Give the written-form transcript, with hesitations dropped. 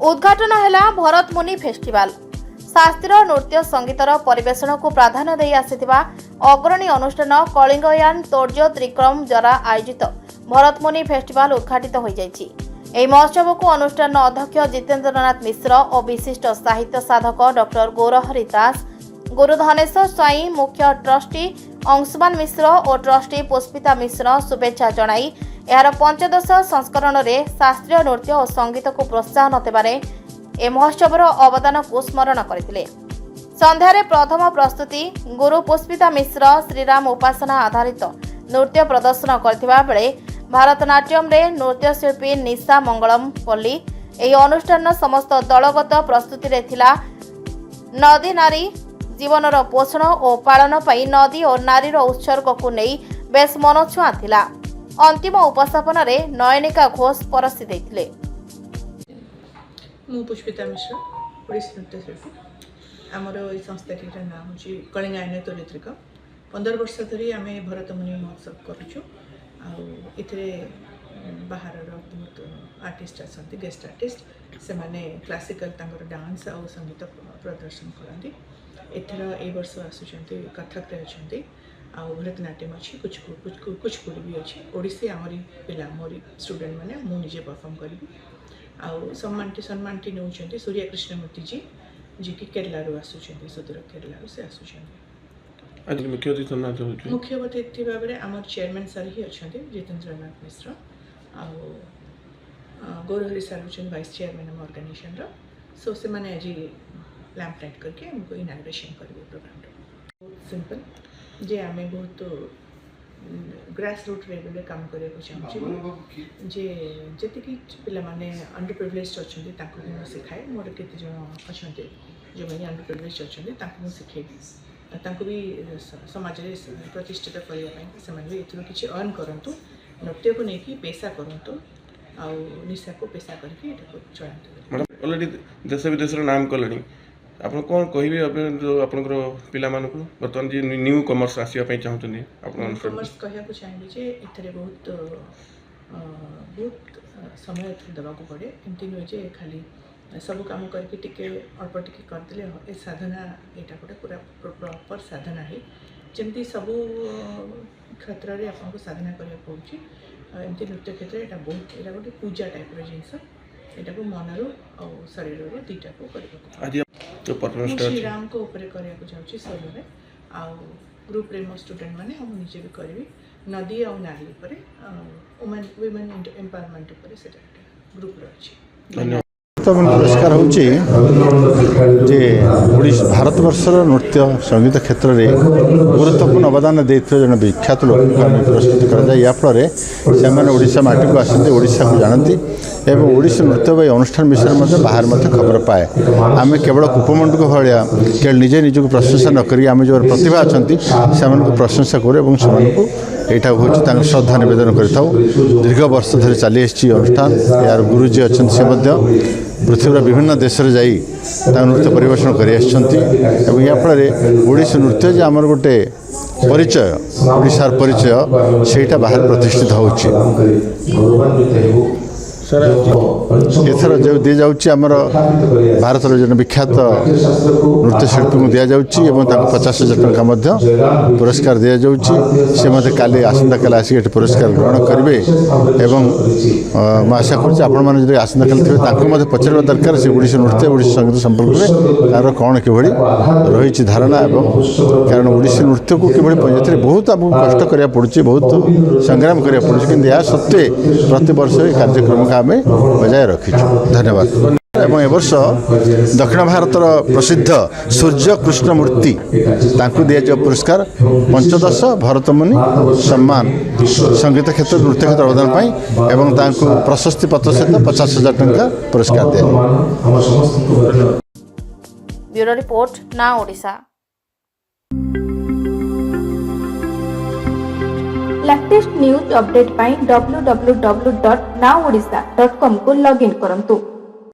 उद्घाटन है भरतमुनि फेस्टिवल। शास्त्रीय नृत्य संगीतर परिवेशन को प्राधान्य दे आसिथिबा अग्रणी अनुष्ठान कलिंगयान तोर्जो त्रिक्रम द्वारा आयोजित भरतमुनि फेस्टिवल उद्घाटित हो जाइछि। ଏହି ମହୋତ୍ସବକୁ ଅନୁଷ୍ଠାନ ଅଧ୍ୟକ୍ଷ ଜିତେନ୍ଦ୍ରନାଥ ମିଶ୍ର ଓ ବିଶିଷ୍ଟ ସାହିତ୍ୟ ସାଧକ ଡକ୍ଟର ଗୌରହରି ଦାସ, ଗୁରୁ ଧନେଶ୍ୱର ସ୍ୱାଇଁ, ମୁଖ୍ୟ ଟ୍ରଷ୍ଟି ଅଂଶୁମାନ ମିଶ୍ର ଓ ଟ୍ରଷ୍ଟି ପୁଷ୍ପିତା ମିଶ୍ର शुभेच्छा ଜଣାଇ ଏହାର ପଞ୍ଚଦଶ ସଂସ୍କରଣରେ ଶାସ୍ତ୍ରୀୟ ନୃତ୍ୟ ଓ ସଙ୍ଗୀତକୁ ପ୍ରୋତ୍ସାହନ ଦେବାରେ ଏ ମହୋତ୍ସବର ଅବଦାନକୁ ସ୍ମରଣ କରିଥିଲେ। ସନ୍ଧ୍ୟାରେ ପ୍ରଥମ ପ୍ରସ୍ତୁତି ଗୁରୁ ପୁଷ୍ପିତା ମିଶ୍ର ଶ୍ରୀରାମ ଉପାସନା ଆଧାରିତ ନୃତ୍ୟ ପ୍ରଦର୍ଶନ କରିଥିବା ବେଳେ ଭାରତନାଟ୍ୟମରେ ନୃତ୍ୟଶିଳ୍ପୀ ନିଶା ମଙ୍ଗଳମ ପଲ୍ଲୀ ଏହି ଅନୁଷ୍ଠାନର ସମସ୍ତ ଦଳଗତ ପ୍ରସ୍ତୁତିରେ ଥିଲା। ନଦୀ ନାରୀ ଜୀବନର ପୋଷଣ ଓ ପାଳନ ପାଇଁ ନଦୀ ଓ ନାରୀର ଉତ୍ସର୍ଗକୁ ନେଇ ବେଶ ମନଛୁଆଁ ଥିଲା। अंतिम उपस्थापन नयनिका घोष परसी देथिले। मु पुष्पिता मिश्र ओडिसी नृत्यशिल्पी। आमर ये संस्थाटीर नाम हूँ कलिंगायन तोरित्रिक। 15 वर्ष धरी आम भरतमुनि महोत्सव करुचु। आउे बाहर आर्टिस्ट आसती गेस्ट आर्टिस्ट से माने क्लासिकल डांस और संगीत प्रदर्शन करती। एथर ए वर्ष आसुचंती कथक रे अछंती आ भरतनाट्यम अच्छी कुचिपुड़ी भी अच्छी। ओडिसी आमरी पिला मोरी स्टूडेंट मैंने मुझे परफॉर्म करी। सम्मानटी नौ सूर्य कृष्णमूर्ति जी जी कि केरला आसुचंती सुदूर केरला से आसुचंती। मुख्य अतिथि भाव में आम चेयरमैन सर ही अच्छा जितेन्द्रनाथ मिश्र आ गौरहरी सर होती वाइस चेयरमैन आम ऑर्गेनाइजेशन सो से मैंने आज लैंप लाइट करके हमको इनाग्रेशन करेंगे प्रोग्राम। सिंपल जे आम बहुत ग्रास रूट रे काम करने को चाहूँ जे जी पिला माने अंडर प्रिविलेज अच्छा शिखाए। मोर केत जन अच्छा जो मैंने अंडर प्रिविलेज अच्छा शिखेबी भी समाज में प्रतिष्ठित करने भी किसी अर्न करूँ नृत्य को लेकिन पेशा करूँ आउ निशा को पेशा करके चलाते। ऑलरेडी देश विदेश नाम कले आप कौन कहे जो आपंकर पिला बर्तमान जी न्यू कमर्स आसवाई चाहते कमर्स कहना चाहिए जे इतने बहुत बहुत समय देवा पड़े। एमती नुहे जे खाली सब काम करके टिके अल्प टिके करदे ए साधना यहाँ गोटे पूरा प्रॉपर साधना है जमती सबू क्षेत्र में आपको साधना करने पड़े। एमती नृत्य क्षेत्र में यहाँ बहुत यहाँ गोटे पूजा टाइप जिनस यहाँ को मनरू और शरीर दुईटा को श्री राम को ऊपर करने को चाहूँ सोलो में आउ ग्रुप रे मो स्टूडेंट मैंने हम निजे भी करी नदी और नारी उपर वुमेन एम्पावरमेंट उपर से ग्रुप अच्छी। पुरस्कार हूँ भारतवर्षर नृत्य संगीत क्षेत्र में गुरुत्वपूर्ण अवदान देते जन विख्यात लोक पुरस्कृत कराए। या फल से ओडिशा माटी को आसती ओडिशा को जानती एवं ओडिशी नृत्य अनुष्ठान विषय में बाहर मत खबर पाए। आम केवल कूपमंडक भाया केवल निजे निजक प्रशंसा नक आम जो प्रतिभा अच्छा से प्रशंसा करूँ यहाँ हूँ श्रद्धा नवेदन कर दीर्घ वर्ष धरी चली अनुष्ठान। यार गुरुजी अच्छा से पृथ्वीर विभिन्न देश में जाई नृत्य परिवेषण कर फल ओडिशी नृत्य जो आमर गोटे परिचय ओडिशार परिचय सेटा बाहर प्रतिष्ठित हो। एथर जो दी जामर भारत जन विख्यात नृत्यशिल्पी को दि जाऊँगी 50,000 टंका पुरस्कार दि जाऊँगी। सी मत काली आसंता काली आसिक पुरस्कार ग्रहण करेंगे एवं आशा करें आसंता काली थे पचार दरकार से ओडिशी नृत्य ओडिशी संगीत संपर्क में तार कौन कि रही धारणा कारण ओडिशी नृत्य को कि बहुत आमको कष्ट करा पड़ुची बहुत संग्राम करा पड़ुची कि सत्वे प्रति वर्ष कार्यक्रम का आम बजाय रखी। धन्यवाद। एवं ए वर्ष दक्षिण भारतर प्रसिद्ध सूर्य कृष्णमूर्ति दि पुरस्कार 15 भरतमुनि सम्मान संगीत क्षेत्र नृत्य क्षेत्र अवदान एवं प्रशस्ति पत्र सहित 50,000 टंका पुरस्कार दिया। Bureau report now Odisha. Latest news update पाई www.nowodisha.com को लॉगिन करंतु।